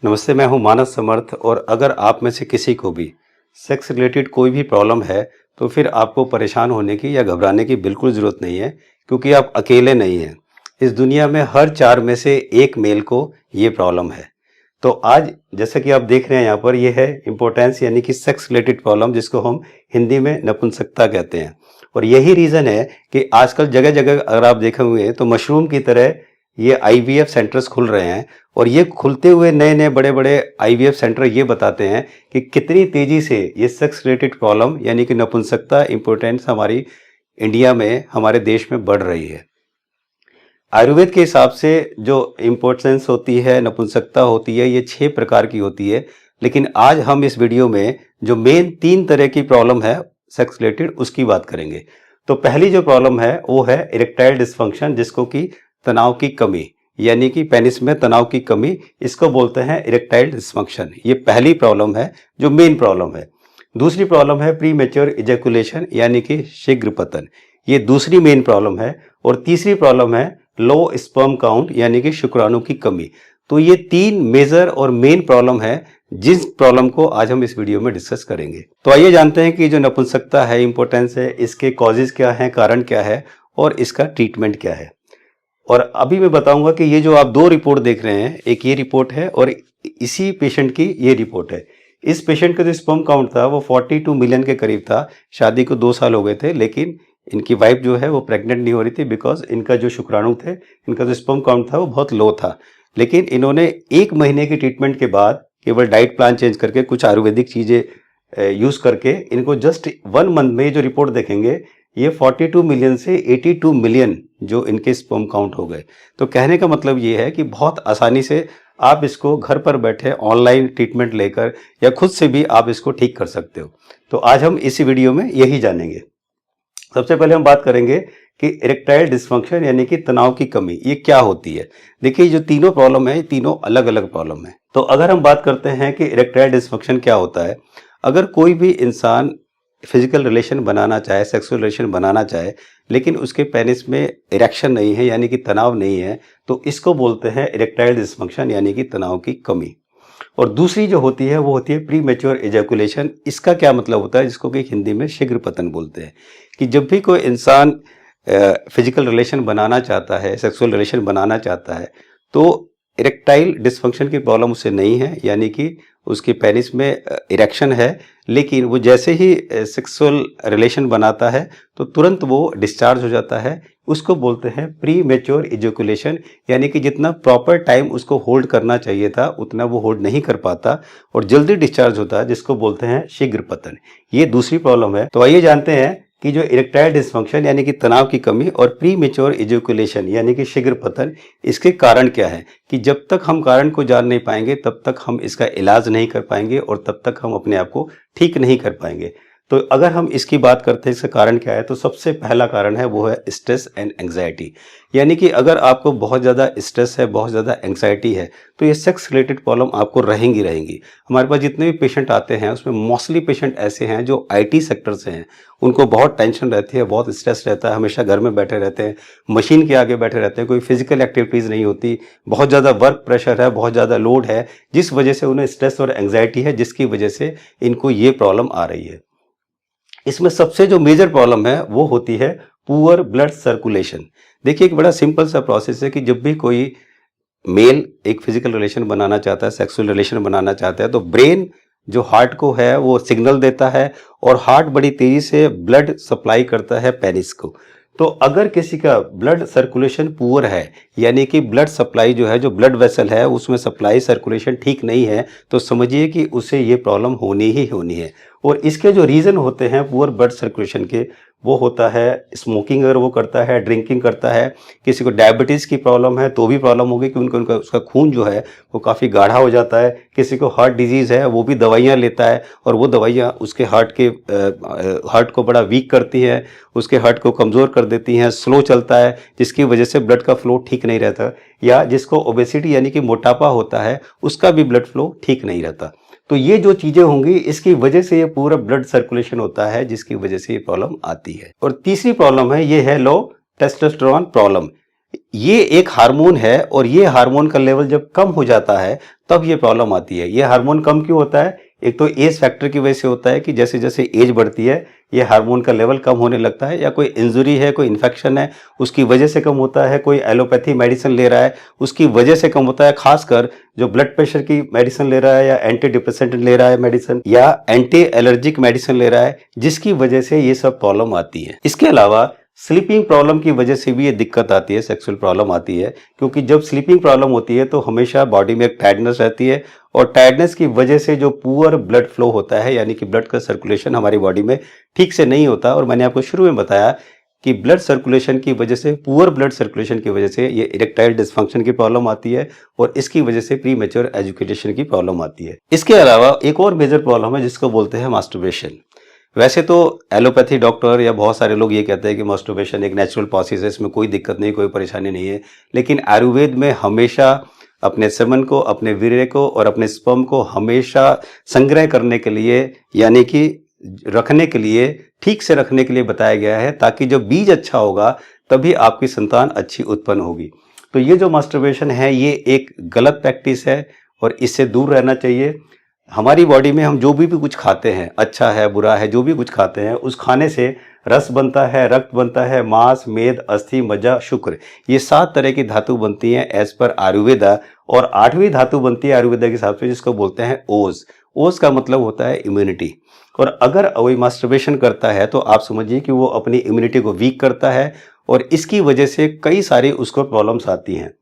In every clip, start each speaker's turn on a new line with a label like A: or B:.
A: नमस्ते, मैं हूं मानस समर्थ। और अगर आप में से किसी को भी सेक्स रिलेटेड कोई भी प्रॉब्लम है तो फिर आपको परेशान होने की या घबराने की बिल्कुल ज़रूरत नहीं है, क्योंकि आप अकेले नहीं हैं। इस दुनिया में हर 4 में से एक मेल को ये प्रॉब्लम है। तो आज जैसे कि आप देख रहे हैं यहाँ पर, ये है इम्पोर्टेंस यानी कि सेक्स रिलेटेड प्रॉब्लम, जिसको हम हिंदी में नपुंसकता कहते हैं। और यही रीज़न है कि आजकल जगह जगह अगर आप देखे हुए तो मशरूम की तरह ये आईवीएफ सेंटर्स खुल रहे हैं। और ये खुलते हुए नए नए बड़े बड़े आईवीएफ सेंटर ये बताते हैं कि कितनी तेजी से ये सेक्स रिलेटेड प्रॉब्लम यानी कि नपुंसकता इम्पोर्टेंस हमारी इंडिया में, हमारे देश में बढ़ रही है। आयुर्वेद के हिसाब से जो इम्पोर्टेंस होती है, नपुंसकता होती है, ये 6 प्रकार की होती है। लेकिन आज हम इस वीडियो में जो मेन 3 तरह की प्रॉब्लम है सेक्स रिलेटेड, उसकी बात करेंगे। तो पहली जो प्रॉब्लम है वो है इरेक्टाइल डिस्फंक्शन, जिसको कि तनाव की कमी यानी कि पेनिस में तनाव की कमी, इसको बोलते हैं इरेक्टाइल डिस्फंक्शन। ये पहली प्रॉब्लम है जो मेन प्रॉब्लम है। दूसरी प्रॉब्लम है प्रीमेच्योर इजैकुलेशन यानी कि शीघ्र पतन, ये दूसरी मेन प्रॉब्लम है। और तीसरी प्रॉब्लम है लो स्पर्म काउंट यानी कि शुक्राणु की कमी। तो ये 3 मेजर और मेन प्रॉब्लम है जिस प्रॉब्लम को आज हम इस वीडियो में डिस्कस करेंगे। तो आइए जानते हैं कि जो नपुंसकता है, इंपॉर्टेंस है, इसके कॉजेज क्या है, कारण क्या है और इसका ट्रीटमेंट क्या है। और अभी मैं बताऊंगा कि ये जो आप 2 रिपोर्ट देख रहे हैं, एक ये रिपोर्ट है और इसी पेशेंट की ये रिपोर्ट है। इस पेशेंट का जो स्पर्म काउंट था वो 42 मिलियन के करीब था। शादी को 2 साल हो गए थे, लेकिन इनकी वाइफ जो है वो प्रेग्नेंट नहीं हो रही थी, बिकॉज इनका जो शुक्राणु थे, इनका जो स्पर्म काउंट था वो बहुत लो था। लेकिन इन्होंने 1 महीने की ट्रीटमेंट के बाद केवल डाइट प्लान चेंज करके, कुछ आयुर्वेदिक चीज़ें यूज करके, इनको जस्ट 1 मंथ में जो रिपोर्ट देखेंगे, ये 42 मिलियन से 82 मिलियन जो इनके स्पर्म काउंट हो गए। तो कहने का मतलब ये है कि बहुत आसानी से आप इसको घर पर बैठे ऑनलाइन ट्रीटमेंट लेकर या खुद से भी आप इसको ठीक कर सकते हो। तो आज हम इसी वीडियो में यही जानेंगे। सबसे पहले हम बात करेंगे कि इरेक्टाइल डिस्फंक्शन यानी कि तनाव की कमी ये क्या होती है। देखिए, जो तीनों प्रॉब्लम है, ये तीनों अलग अलग प्रॉब्लम है। तो अगर हम बात करते हैं कि इरेक्टाइल डिस्फंक्शन क्या होता है, अगर कोई भी इंसान फिजिकल रिलेशन बनाना चाहे, सेक्सुअल रिलेशन बनाना चाहे, लेकिन उसके पेनिस में इरेक्शन नहीं है यानी कि तनाव नहीं है, तो इसको बोलते हैं इरेक्टाइल डिस्फंक्शन यानी कि तनाव की कमी। और दूसरी जो होती है वो होती है प्री मैच्योर इजैकुलेशन। इसका क्या मतलब होता है, जिसको कि हिंदी में शीघ्र पतन बोलते हैं। कि जब भी कोई इंसान फिजिकल रिलेशन बनाना चाहता है, सेक्सुअल रिलेशन बनाना चाहता है, तो इरेक्टाइल डिस्फंक्शन की प्रॉब्लम उसे नहीं है, यानी कि उसके पेनिस में इरेक्शन है, लेकिन वो जैसे ही सेक्सुअल रिलेशन बनाता है तो तुरंत वो डिस्चार्ज हो जाता है। उसको बोलते हैं प्री मैच्योर इजैकुलेशन, यानी कि जितना प्रॉपर टाइम उसको होल्ड करना चाहिए था उतना वो होल्ड नहीं कर पाता और जल्दी डिस्चार्ज होता है, जिसको बोलते हैं शीघ्र पतन। ये दूसरी प्रॉब्लम है। तो आइए जानते हैं कि जो इरेक्टाइल डिस्फंक्शन यानी कि तनाव की कमी और प्री मैच्योर इजैकुलेशन यानी कि शीघ्र पतन, इसके कारण क्या है। कि जब तक हम कारण को जान नहीं पाएंगे तब तक हम इसका इलाज नहीं कर पाएंगे और तब तक हम अपने आप को ठीक नहीं कर पाएंगे। तो अगर हम इसकी बात करते हैं इसका कारण क्या है, तो सबसे पहला कारण है वो है स्ट्रेस एंड एंग्जाइटी। यानी कि अगर आपको बहुत ज़्यादा स्ट्रेस है, बहुत ज़्यादा एंग्जाइटी है, तो ये सेक्स रिलेटेड प्रॉब्लम आपको रहेंगी रहेंगी। हमारे पास जितने भी पेशेंट आते हैं उसमें मोस्टली पेशेंट ऐसे हैं जो आईटी सेक्टर से हैं। उनको बहुत टेंशन रहती है, बहुत स्ट्रेस रहता है, हमेशा घर में बैठे रहते हैं, मशीन के आगे बैठे रहते हैं, कोई फिजिकल एक्टिविटीज़ नहीं होती, बहुत ज़्यादा वर्क प्रेशर है, बहुत ज़्यादा लोड है, जिस वजह से उन्हें स्ट्रेस और एंग्जाइटी है, जिसकी वजह से इनको ये प्रॉब्लम आ रही है। इसमें सबसे जो मेजर प्रॉब्लम है वो होती है पुअर ब्लड सर्कुलेशन। देखिए, एक बड़ा सिंपल सा प्रोसेस है कि जब भी कोई मेल एक फिजिकल रिलेशन बनाना चाहता है, सेक्सुअल रिलेशन बनाना चाहता है, तो ब्रेन जो हार्ट को है वो सिग्नल देता है और हार्ट बड़ी तेजी से ब्लड सप्लाई करता है पेनिस को। तो अगर किसी का ब्लड सर्कुलेशन पुअर है, यानी कि ब्लड सप्लाई जो है, जो ब्लड वेसल है उसमें सप्लाई सर्कुलेशन ठीक नहीं है, तो समझिए कि उसे ये प्रॉब्लम होनी ही होनी है। और इसके जो रीज़न होते हैं पुअर ब्लड सर्कुलेशन के, वो होता है स्मोकिंग अगर वो करता है, ड्रिंकिंग करता है, किसी को डायबिटीज़ की प्रॉब्लम है तो भी प्रॉब्लम होगी कि उनका उसका खून जो है वो काफ़ी गाढ़ा हो जाता है। किसी को हार्ट डिजीज़ है, वो भी दवाइयाँ लेता है और वो दवाइयाँ उसके हार्ट को बड़ा वीक करती हैं, उसके हार्ट को कमज़ोर कर देती हैं, स्लो चलता है, जिसकी वजह से ब्लड का फ्लो ठीक नहीं रहता। या जिसको ओबेसिटी यानी कि मोटापा होता है, उसका भी ब्लड फ्लो ठीक नहीं रहता। तो ये जो चीज़ें होंगी, इसकी वजह से ये पूरा ब्लड सर्कुलेशन होता है, जिसकी वजह से ये प्रॉब्लम आती है। और तीसरी प्रॉब्लम है, ये है लो टेस्टोस्टेरोन प्रॉब्लम। ये एक हार्मोन है और ये हार्मोन का लेवल जब कम हो जाता है तब ये प्रॉब्लम आती है। ये हार्मोन कम क्यों होता है? एक तो एज फैक्टर की वजह से होता है कि जैसे जैसे एज बढ़ती है ये हार्मोन का लेवल कम होने लगता है, या कोई इंजुरी है, कोई इन्फेक्शन है, उसकी वजह से कम होता है, कोई एलोपैथी मेडिसिन ले रहा है उसकी वजह से कम होता है, खासकर जो ब्लड प्रेशर की मेडिसिन ले रहा है, या एंटी डिप्रेसेंट ले रहा है मेडिसिन, या एंटी एलर्जिक मेडिसिन ले रहा है, जिसकी वजह से ये सब प्रॉब्लम आती है। इसके अलावा स्लीपिंग प्रॉब्लम की वजह से भी ये दिक्कत आती है, सेक्सुअल प्रॉब्लम आती है, क्योंकि जब स्लीपिंग प्रॉब्लम होती है तो हमेशा बॉडी में एक टायर्डनेस रहती है, और टायर्डनेस की वजह से जो पुअर ब्लड फ्लो होता है, यानी कि ब्लड का सर्कुलेशन हमारी बॉडी में ठीक से नहीं होता। और मैंने आपको शुरू में बताया कि ब्लड सर्कुलेशन की वजह से, पुअर ब्लड सर्कुलेशन की वजह से ये इरेक्टाइल डिस्फंक्शन की प्रॉब्लम आती है, और इसकी वजह से प्री मैच्योर एजुकेशन की प्रॉब्लम आती है। इसके अलावा एक और मेजर प्रॉब्लम है जिसको बोलते हैं मास्टरबेशन। वैसे तो एलोपैथी डॉक्टर या बहुत सारे लोग ये कहते हैं कि मास्टरबेशन एक नेचुरल प्रोसेस है, इसमें कोई दिक्कत नहीं, कोई परेशानी नहीं है, लेकिन आयुर्वेद में हमेशा अपने सेमन को, अपने वीर्य को और अपने स्पर्म को हमेशा संग्रह करने के लिए, यानी कि रखने के लिए, ठीक से रखने के लिए बताया गया है, ताकि जब बीज अच्छा होगा तभी आपकी संतान अच्छी उत्पन्न होगी। तो ये जो मास्टरबेशन है ये एक गलत प्रैक्टिस है और इससे दूर रहना चाहिए। हमारी बॉडी में हम जो भी कुछ खाते हैं, अच्छा है बुरा है, जो भी कुछ खाते हैं उस खाने से रस बनता है, रक्त बनता है, मांस, मेद, अस्थि, मज्जा, शुक्र, ये 7 तरह की धातु बनती हैं एज पर आयुर्वेदा। और 8वीं धातु बनती है आयुर्वेदा के हिसाब से, जिसको बोलते हैं ओज। ओज का मतलब होता है इम्यूनिटी। और अगर वही मास्टरबेशन करता है तो आप समझिए कि वो अपनी इम्यूनिटी को वीक करता है, और इसकी वजह से कई सारी उसको प्रॉब्लम्स आती हैं।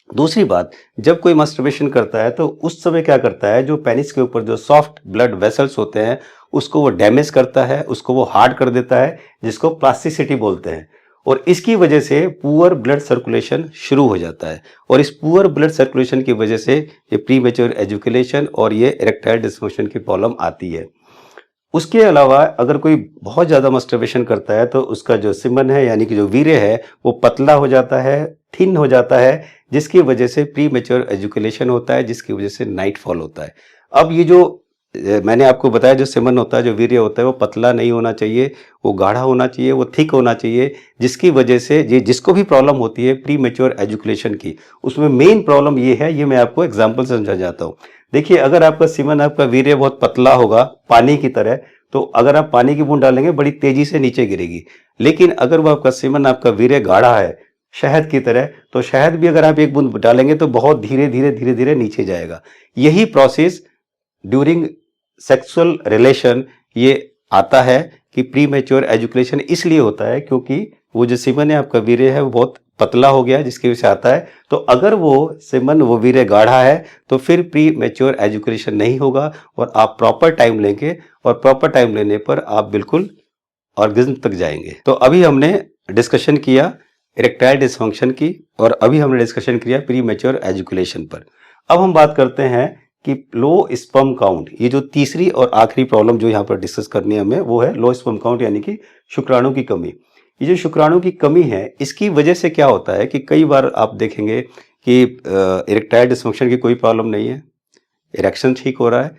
A: दूसरी बात, जब कोई मास्टरबेशन करता है तो उस समय क्या करता है, जो पेनिस के ऊपर जो सॉफ्ट ब्लड वेसल्स होते हैं उसको वो डैमेज करता है, उसको वो हार्ड कर देता है, जिसको प्लास्टिसिटी बोलते हैं। और इसकी वजह से पुअर ब्लड सर्कुलेशन शुरू हो जाता है, और इस पुअर ब्लड सर्कुलेशन की वजह से ये प्री मैच्योर एजुकेशन और ये इरेक्टाइल डिस्फंक्शन की प्रॉब्लम आती है। उसके अलावा अगर कोई बहुत ज़्यादा मास्टरबेशन करता है तो उसका जो सिमन है, यानी कि जो वीर्य है, वो पतला हो जाता है, थिन हो जाता है, जिसकी वजह से प्री मैच्योर एजुकेशन होता है, जिसकी वजह से नाइट फॉल होता है। अब ये जो मैंने आपको बताया, जो सिमन होता है, जो वीर्य होता है, वो पतला नहीं होना चाहिए, वो गाढ़ा होना चाहिए, वो थिक होना चाहिए, जिसकी वजह से ये जिसको भी प्रॉब्लम होती है प्री मैच्योर एजुकेशन की, उसमें मेन प्रॉब्लम ये है। ये मैं आपको एग्जाम्पल से समझा जाता हूँ। देखिए, अगर आपका सिमन, आपका वीर्य बहुत पतला होगा पानी की तरह, तो अगर आप पानी की बूंद डालेंगे बड़ी तेजी से नीचे गिरेगी। लेकिन अगर वो आपका सिमन, आपका वीर्य गाढ़ा है शहद की तरह, तो शहद भी अगर आप एक बूंद डालेंगे तो बहुत धीरे धीरे धीरे धीरे नीचे जाएगा। यही प्रोसेस ड्यूरिंग सेक्सुअल रिलेशन ये आता है कि प्री मैच्योर एजुकेशन इसलिए होता है क्योंकि वो जो सिमन है, आपका वीर्य है, वो बहुत पतला हो गया, जिसकी वजह से आता है। तो अगर वो सिमन, वो वीर्य गाढ़ा है, तो फिर प्री मैच्योर एजुकेशन नहीं होगा, और आप प्रॉपर टाइम लेंगे, और प्रॉपर टाइम लेने पर आप बिल्कुल ऑर्गेज्म तक जाएंगे। तो अभी हमने डिस्कशन किया इरेक्टाइल डिस्फंक्शन की, और अभी हमने डिस्कशन किया प्री मैच्योर एजुकेशन पर। अब हम बात करते हैं कि लो स्पर्म काउंट। ये जो तीसरी और आखिरी प्रॉब्लम जो यहाँ पर डिस्कस करनी है हमें, वो है लो स्पर्म काउंट, यानी कि शुक्राणु की कमी। ये जो शुक्राणु की कमी है, इसकी वजह से क्या होता है कि कई बार आप देखेंगे कि इरेक्टाइल डिस्फंक्शन की कोई प्रॉब्लम नहीं है, इरेक्शन ठीक हो रहा है,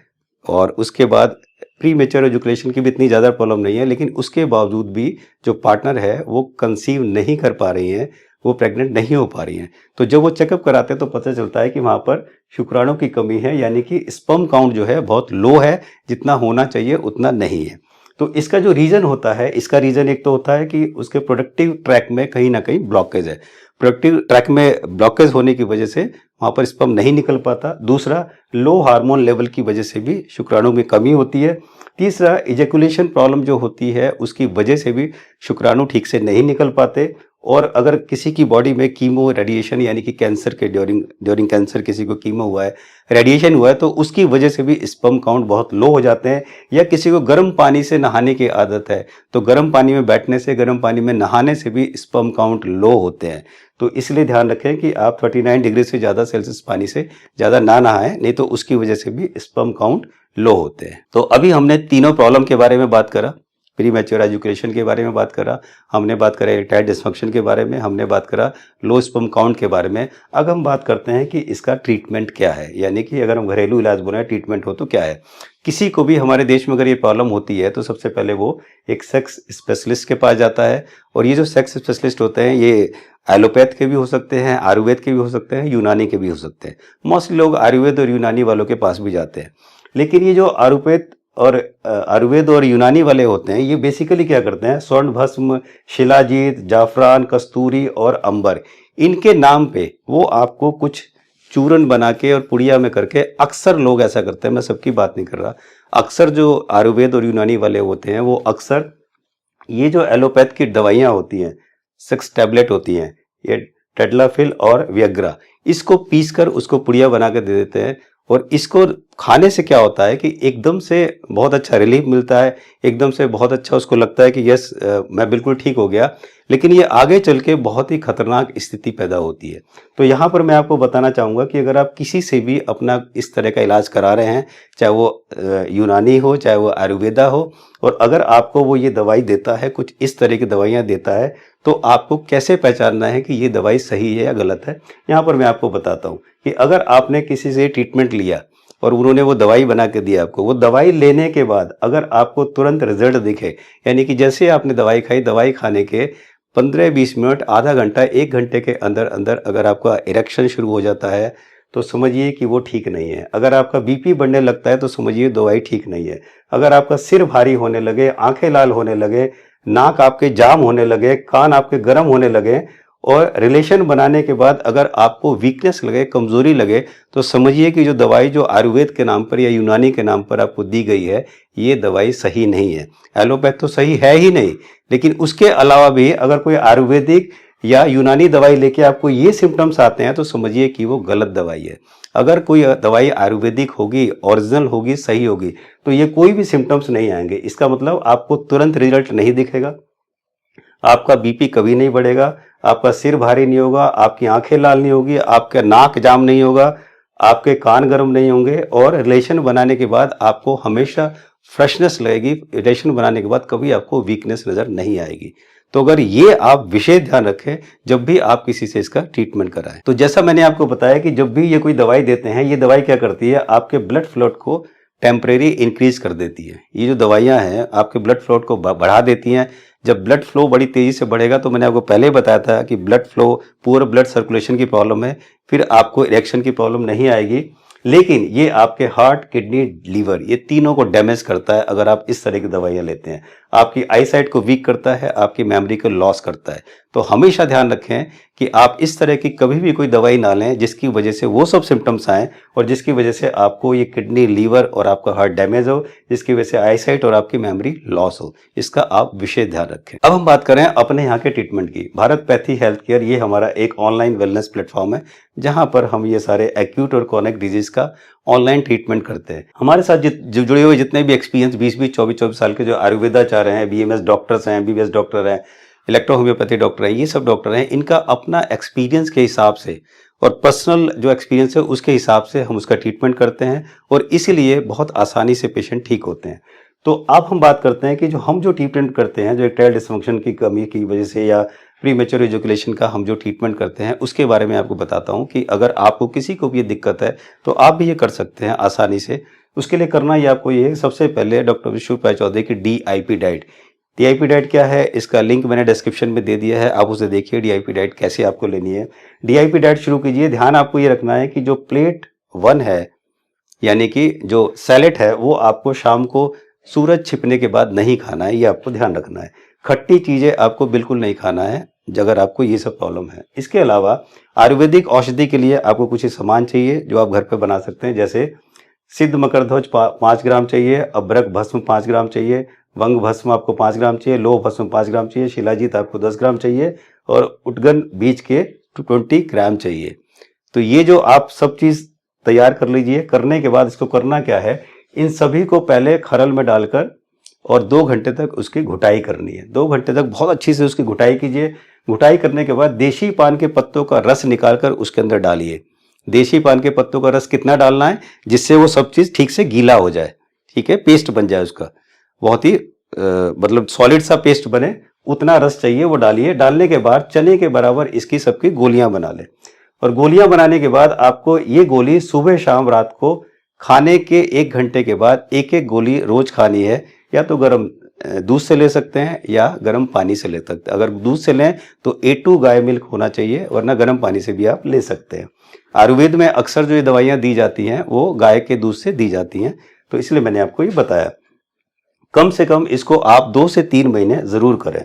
A: और उसके बाद प्री मैच्योर एजुकेशन की भी इतनी ज़्यादा प्रॉब्लम नहीं है, लेकिन उसके बावजूद भी जो पार्टनर है वो कंसीव नहीं कर पा रही हैं, वो प्रेग्नेंट नहीं हो पा रही हैं। तो जब वो चेकअप कराते हैं तो पता चलता है कि वहाँ पर शुक्राणु की कमी है, यानी कि स्पर्म काउंट जो है बहुत लो है, जितना होना चाहिए उतना नहीं है। तो इसका जो रीज़न होता है, इसका रीज़न एक तो होता है कि उसके प्रोडक्टिव ट्रैक में कहीं ना कहीं ब्लॉकेज है। प्रोडक्टिव ट्रैक में ब्लॉकेज होने की वजह से वहाँ पर स्पर्म नहीं निकल पाता। दूसरा, लो हार्मोन लेवल की वजह से भी शुक्राणु में कमी होती है। तीसरा, इजेकुलेशन प्रॉब्लम जो होती है उसकी वजह से भी शुक्राणु ठीक से नहीं निकल पाते। और अगर किसी की बॉडी में कीमो रेडिएशन, यानी कि कैंसर के ड्यूरिंग कैंसर किसी को कीमो हुआ है, रेडिएशन हुआ है, तो उसकी वजह से भी स्पर्म काउंट बहुत लो हो जाते हैं। या किसी को गर्म पानी से नहाने की आदत है, तो गर्म पानी में बैठने से, गर्म पानी में नहाने से भी स्पर्म काउंट लो होते हैं। तो इसलिए ध्यान रखें कि आप 39 डिग्री से ज़्यादा सेल्सियस पानी से ज़्यादा ना नहाएं, नहीं तो उसकी वजह से भी स्पर्म काउंट लो होते हैं। तो अभी हमने तीनों प्रॉब्लम के बारे में बात करा। प्री मैच्योर एजुकेशन के बारे में बात करा, हमने बात करा इरेक्टाइल डिस्फंक्शन के बारे में, हमने बात करा लो स्पर्म काउंट के बारे में। अब हम बात करते हैं कि इसका ट्रीटमेंट क्या है, यानी कि अगर हम घरेलू इलाज बोले ट्रीटमेंट हो तो क्या है। किसी को भी हमारे देश में अगर ये प्रॉब्लम होती है तो सबसे पहले वो एक सेक्स स्पेशलिस्ट के पास जाता है, और ये जो सेक्स स्पेशलिस्ट होते हैं ये एलोपैथ के भी हो सकते हैं, आयुर्वेद के भी हो सकते हैं, यूनानी के भी हो सकते हैं। मोस्टली लोग आयुर्वेद और यूनानी वालों के पास भी जाते हैं। लेकिन ये जो आयुर्वेद और यूनानी वाले होते हैं ये बेसिकली क्या करते हैं, स्वर्ण भस्म, शिलाजीत, जाफरान, कस्तूरी और अंबर, इनके नाम पे वो आपको कुछ चूरन बना के और पुड़िया में करके, अक्सर लोग ऐसा करते हैं, मैं सबकी बात नहीं कर रहा, अक्सर जो आयुर्वेद और यूनानी वाले होते हैं वो अक्सर ये जो एलोपैथ की दवाइयाँ होती हैं, 6 टैबलेट होती हैं, ये टेडलाफिल और वियग्रा, इसको पीस कर उसको पुड़िया बना के दे देते हैं। और इसको खाने से क्या होता है कि एकदम से बहुत अच्छा रिलीफ मिलता है, एकदम से बहुत अच्छा उसको लगता है कि यस मैं बिल्कुल ठीक हो गया। लेकिन ये आगे चल के बहुत ही खतरनाक स्थिति पैदा होती है। तो यहाँ पर मैं आपको बताना चाहूँगा कि अगर आप किसी से भी अपना इस तरह का इलाज करा रहे हैं, चाहे वो यूनानी हो चाहे वो आयुर्वेदा हो, और अगर आपको वो ये दवाई देता है, कुछ इस तरह की दवाइयाँ देता है, तो आपको कैसे पहचानना है कि ये दवाई सही है या गलत है। यहाँ पर मैं आपको बताता हूँ कि अगर आपने किसी से ट्रीटमेंट लिया और उन्होंने वो दवाई बना के दिया आपको, वो दवाई लेने के बाद अगर आपको तुरंत रिजल्ट दिखे, यानी कि जैसे आपने दवाई खाई, दवाई खाने के 15-20 मिनट, आधा घंटा, 1 घंटे के अंदर अंदर अगर आपका इरेक्शन शुरू हो जाता है तो समझिए कि वो ठीक नहीं है। अगर आपका बीपी बढ़ने लगता है तो समझिए दवाई ठीक नहीं है। अगर आपका सिर भारी होने लगे, आंखें लाल होने लगे, नाक आपके जाम होने लगे, कान आपके गर्म होने लगे, और रिलेशन बनाने के बाद अगर आपको वीकनेस लगे, कमजोरी लगे, तो समझिए कि जो दवाई जो आयुर्वेद के नाम पर या यूनानी के नाम पर आपको दी गई है ये दवाई सही नहीं है। एलोपैथ तो सही है ही नहीं, लेकिन उसके अलावा भी अगर कोई आयुर्वेदिक या यूनानी दवाई लेके आपको ये सिम्टम्स आते हैं तो समझिए कि वो गलत दवाई है। अगर कोई दवाई आयुर्वेदिक होगी, ओरिजिनल होगी, सही होगी, तो ये कोई भी सिम्टम्स नहीं आएंगे। इसका मतलब आपको तुरंत रिजल्ट नहीं दिखेगा, आपका बीपी कभी नहीं बढ़ेगा, आपका सिर भारी नहीं होगा, आपकी आंखें लाल नहीं होगी, आपका नाक जाम नहीं होगा, आपके कान गर्म नहीं होंगे, और रिलेशन बनाने के बाद आपको हमेशा फ्रेशनेस लगेगी। रिलेशन बनाने के बाद कभी आपको वीकनेस नजर नहीं आएगी। तो अगर ये आप विशेष ध्यान रखें जब भी आप किसी से इसका ट्रीटमेंट कराएं। तो जैसा मैंने आपको बताया कि जब भी ये कोई दवाई देते हैं, ये दवाई क्या करती है, आपके ब्लड फ्लो को टेम्परेरी इंक्रीज कर देती है। ये जो दवाइयां हैं आपके ब्लड फ्लो को बढ़ा देती हैं। जब ब्लड फ्लो बड़ी तेजी से बढ़ेगा, तो मैंने आपको पहले बताया था कि blood flow, poor blood circulation की प्रॉब्लम है, फिर आपको इरेक्शन की प्रॉब्लम नहीं आएगी। लेकिन ये आपके हार्ट, किडनी, लीवर, ये तीनों को डैमेज करता है अगर आप इस तरह की दवाइयां लेते हैं। आपकी आई साइट को वीक करता है, आपकी मेमोरी को लॉस करता है। तो हमेशा ध्यान रखें कि आप इस तरह की कभी भी कोई दवाई ना लें जिसकी वजह से वो सब सिम्टम्स आएँ और जिसकी वजह से आपको ये किडनी, लीवर और आपका हार्ट डैमेज हो, जिसकी वजह से आई साइट और आपकी मेमोरी लॉस हो। इसका आप विशेष ध्यान रखें। अब हम बात करें अपने यहाँ के ट्रीटमेंट की। भारत पैथी हेल्थ केयर ये हमारा एक ऑनलाइन वेलनेस प्लेटफॉर्म है जहाँ पर हम ये सारे एक्यूट और क्रॉनिक डिजीज का ऑनलाइन ट्रीटमेंट करते हैं। हमारे साथ जुड़े हुए जितने भी एक्सपीरियंस 20-20, 24-24 साल के जो आयुर्वेदाचार्य हैं, बीएमएस डॉक्टर्स हैं, एमबीबीएस डॉक्टर हैं, इलेक्ट्रो होम्योपैथी डॉक्टर हैं, ये सब डॉक्टर हैं, इनका अपना एक्सपीरियंस के हिसाब से और पर्सनल जो एक्सपीरियंस है उसके हिसाब से हम उसका ट्रीटमेंट करते हैं, और इसीलिए बहुत आसानी से पेशेंट ठीक होते हैं। तो अब हम बात करते हैं कि हम जो ट्रीटमेंट करते हैं, जो इरेक्टाइल डिस्फंक्शन की कमी की वजह से या प्री मैच्योर एजुकेशन का हम जो ट्रीटमेंट करते हैं उसके बारे में आपको बताता हूं कि अगर आपको किसी को भी ये दिक्कत है तो आप भी ये कर सकते हैं आसानी से। उसके लिए करना ही आपको ये, सबसे पहले डॉक्टर विष्णुप्रिया चौधरी की DIP डाइट। DIP डाइट क्या है, इसका लिंक मैंने डिस्क्रिप्शन में दे दिया है, आप उसे देखिए DIP डाइट कैसे आपको लेनी है। DIP डाइट शुरू कीजिए। ध्यान आपको ये रखना है कि जो प्लेट 1 है, यानी कि जो सैलेड है, वो आपको शाम को सूरज छिपने के बाद नहीं खाना है, ये आपको ध्यान रखना है। खट्टी चीजें आपको बिल्कुल नहीं खाना है अगर आपको ये सब प्रॉब्लम है। इसके अलावा आयुर्वेदिक औषधि के लिए आपको कुछ सामान चाहिए जो आप घर पे बना सकते हैं, जैसे सिद्ध मकरध्वज 5 ग्राम चाहिए, अभ्रक भस्म 5 ग्राम चाहिए, वंग भस्म आपको 5 ग्राम चाहिए, लोह भस्म 5 ग्राम चाहिए, शिलाजीत आपको 10 ग्राम चाहिए, और उटगन बीज के 20 ग्राम चाहिए। तो ये जो आप सब चीज तैयार कर लीजिए। करने के बाद इसको करना क्या है, इन सभी को पहले खरल में डालकर और 2 घंटे तक उसकी घुटाई करनी है। 2 घंटे तक बहुत अच्छी से उसकी घुटाई कीजिए। घुटाई करने के बाद देशी पान के पत्तों का रस निकालकर उसके अंदर डालिए। देशी पान के पत्तों का रस कितना डालना है, जिससे वो सब चीज ठीक से गीला हो जाए, ठीक है, पेस्ट बन जाए उसका। बहुत ही मतलब सॉलिड सा पेस्ट बने उतना रस चाहिए वो डालिए। डालने के बाद चने के बराबर इसकी सबकी गोलियां बना लें। और गोलियां बनाने के बाद आपको ये गोली सुबह शाम रात को खाने के 1 घंटे के बाद एक एक गोली रोज खानी है। या तो गर्म दूध से ले सकते हैं या गर्म पानी से ले सकते हैं। अगर दूध से लें तो A2 गाय मिल्क होना चाहिए, वरना गर्म पानी से भी आप ले सकते हैं। आयुर्वेद में अक्सर जो ये दवाइयां दी जाती हैं वो गाय के दूध से दी जाती हैं, तो इसलिए मैंने आपको ये बताया। कम से कम इसको आप 2 से 3 महीने जरूर करें।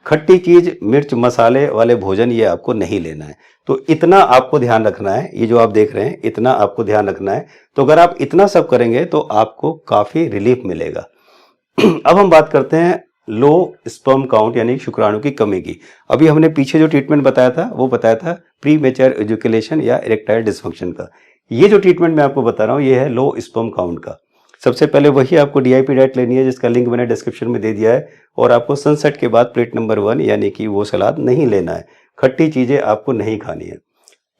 A: खट्टी चीज, मिर्च मसाले वाले भोजन ये आपको नहीं लेना है। तो इतना आपको ध्यान रखना है, ये जो आप देख रहे हैं इतना आपको ध्यान रखना है। तो अगर आप इतना सब करेंगे तो आपको काफी रिलीफ मिलेगा। अब हम बात करते हैं लो स्पर्म काउंट यानी शुक्राणु की कमी की। अभी हमने पीछे जो ट्रीटमेंट बताया था वो बताया था प्री मेच्योर एजुकेशन या इरेक्टाइल डिसफंक्शन का। ये जो ट्रीटमेंट मैं आपको बता रहा हूँ ये है लो स्पर्म काउंट का। सबसे पहले वही आपको DIP डाइट लेनी है जिसका लिंक मैंने डिस्क्रिप्शन में दे दिया है। और आपको सनसेट के बाद प्लेट नंबर 1 यानी कि वो सलाद नहीं लेना है। खट्टी चीजें आपको नहीं खानी है।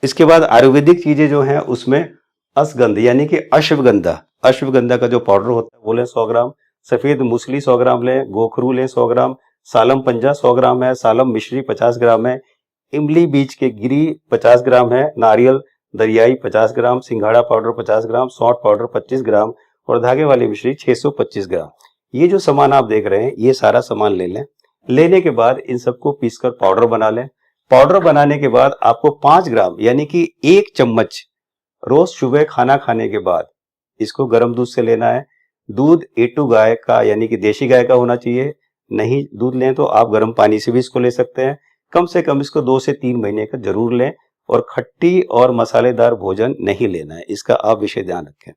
A: इसके बाद आयुर्वेदिक चीजें जो हैं उसमें असगंध यानी कि अश्वगंधा का जो पाउडर होता है वो लें 100 ग्राम। सफेद मूसली 100 ग्राम लें। गोखरू लें 100 ग्राम। सालम पंजा 100 ग्राम है। सालम मिश्री 50 ग्राम है। इमली बीज के गिरी 50 ग्राम है। नारियल दरियाई 50 ग्राम। सिंघाड़ा पाउडर 50 ग्राम। सौंठ पाउडर 25 ग्राम और धागे वाली मिश्री 625 ग्राम। ये जो सामान आप देख रहे हैं ये सारा सामान ले लें। लेने के बाद इन सबको पीसकर पाउडर बना लें। पाउडर बनाने के बाद आपको 5 ग्राम यानी कि 1 चम्मच रोज सुबह खाना खाने के बाद इसको गर्म दूध से लेना है। दूध A2 गाय का यानी कि देशी गाय का होना चाहिए। नहीं दूध लें तो आप गर्म पानी से भी इसको ले सकते हैं। कम से कम इसको 2 से 3 महीने का जरूर लें। और खट्टी और मसालेदार भोजन नहीं लेना है, इसका आप विशेष ध्यान रखें।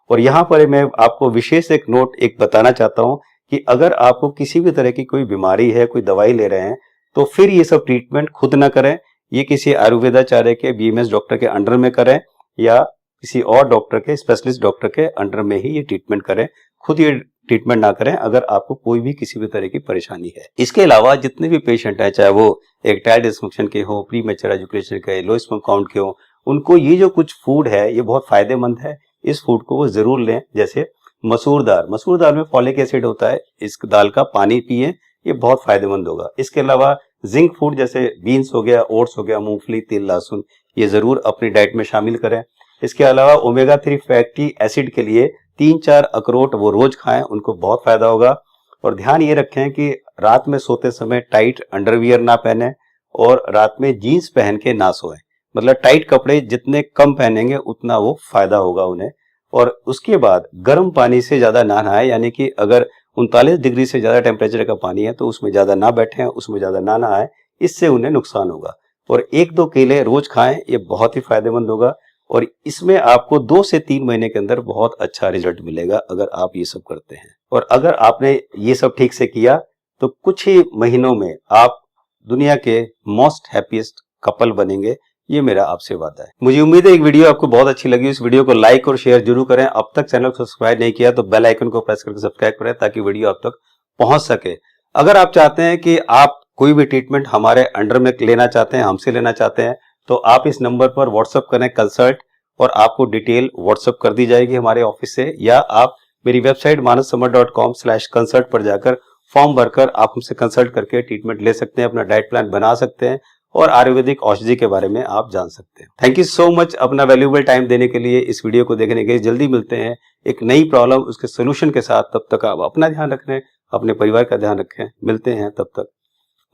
A: और यहाँ पर मैं आपको विशेष एक नोट बताना चाहता हूँ कि अगर आपको किसी भी तरह की कोई बीमारी है, कोई दवाई ले रहे हैं, तो फिर ये सब ट्रीटमेंट खुद ना करें। ये किसी आयुर्वेदाचार्य के BMS डॉक्टर के अंडर में करें या किसी और डॉक्टर के स्पेशलिस्ट डॉक्टर के अंडर में ही ये ट्रीटमेंट करें। खुद ये ट्रीटमेंट ना करें अगर आपको कोई भी किसी भी तरह की परेशानी है। इसके अलावा जितने भी पेशेंट हैं, चाहे वो इरेक्टाइल डिसफंक्शन के हो, प्री मैच्योर एजुकेशन के, लो स्पर्म काउंट के हो, उनको ये जो कुछ फूड है ये बहुत फायदेमंद है। इस फूड को वो जरूर लें। जैसे मसूर दाल में फॉलिक एसिड होता है, इस दाल का पानी पिए, ये बहुत फायदेमंद होगा। इसके अलावा जिंक फूड जैसे बीन्स हो गया, ओट्स हो गया, मूंगफली, तिल, लहसुन, ये जरूर अपनी डाइट में शामिल करें। इसके अलावा ओमेगा 3 फैटी एसिड के लिए 3-4 अखरोट वो रोज खाएं, उनको बहुत फायदा होगा। और ध्यान ये रखें कि रात में सोते समय टाइट अंडरवियर ना पहने और रात में जीन्स पहन के ना सोएं। मतलब टाइट कपड़े जितने कम पहनेंगे उतना वो फायदा होगा उन्हें। और उसके बाद गर्म पानी से ज्यादा ना नहाएं, यानी कि अगर 39 डिग्री से ज्यादा टेम्परेचर का पानी है तो उसमें ज्यादा ना बैठें, उसमें ज्यादा ना नहाएं, इससे उन्हें नुकसान होगा। और 1-2 केले रोज खाएं, ये बहुत ही फायदेमंद होगा। और इसमें आपको 2 से 3 महीने के अंदर बहुत अच्छा रिजल्ट मिलेगा अगर आप ये सब करते हैं। और अगर आपने ये सब ठीक से किया तो कुछ ही महीनों में आप दुनिया के मोस्ट हैप्पीएस्ट कपल बनेंगे, ये मेरा आपसे वादा है। मुझे उम्मीद है एक वीडियो आपको बहुत अच्छी लगी। इस वीडियो को लाइक और शेयर जरूर करें। अब तक चैनल को सब्सक्राइब नहीं किया तो बेल आइकन को प्रेस करके सब्सक्राइब करें ताकि वीडियो आप तक पहुंच सके। अगर आप चाहते हैं कि आप कोई भी ट्रीटमेंट हमारे अंडर में लेना चाहते हैं, हमसे लेना चाहते हैं, तो आप इस नंबर पर व्हाट्सअप करें कंसल्ट, और आपको डिटेल व्हाट्सअप कर दी जाएगी हमारे ऑफिस से। या आप मेरी वेबसाइट manassamar.com/consult पर जाकर फॉर्म भरकर आप हमसे कंसल्ट करके ट्रीटमेंट ले सकते हैं, अपना डाइट प्लान बना सकते हैं और आयुर्वेदिक औषधि के बारे में आप जान सकते हैं। थैंक यू सो मच अपना वैल्यूएबल टाइम देने के लिए, इस वीडियो को देखने के लिए। जल्दी मिलते हैं एक नई प्रॉब्लम उसके सोल्यूशन के साथ। तब तक आप अपना ध्यान रखें, अपने परिवार का ध्यान रखें। मिलते हैं तब तक,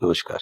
A: नमस्कार।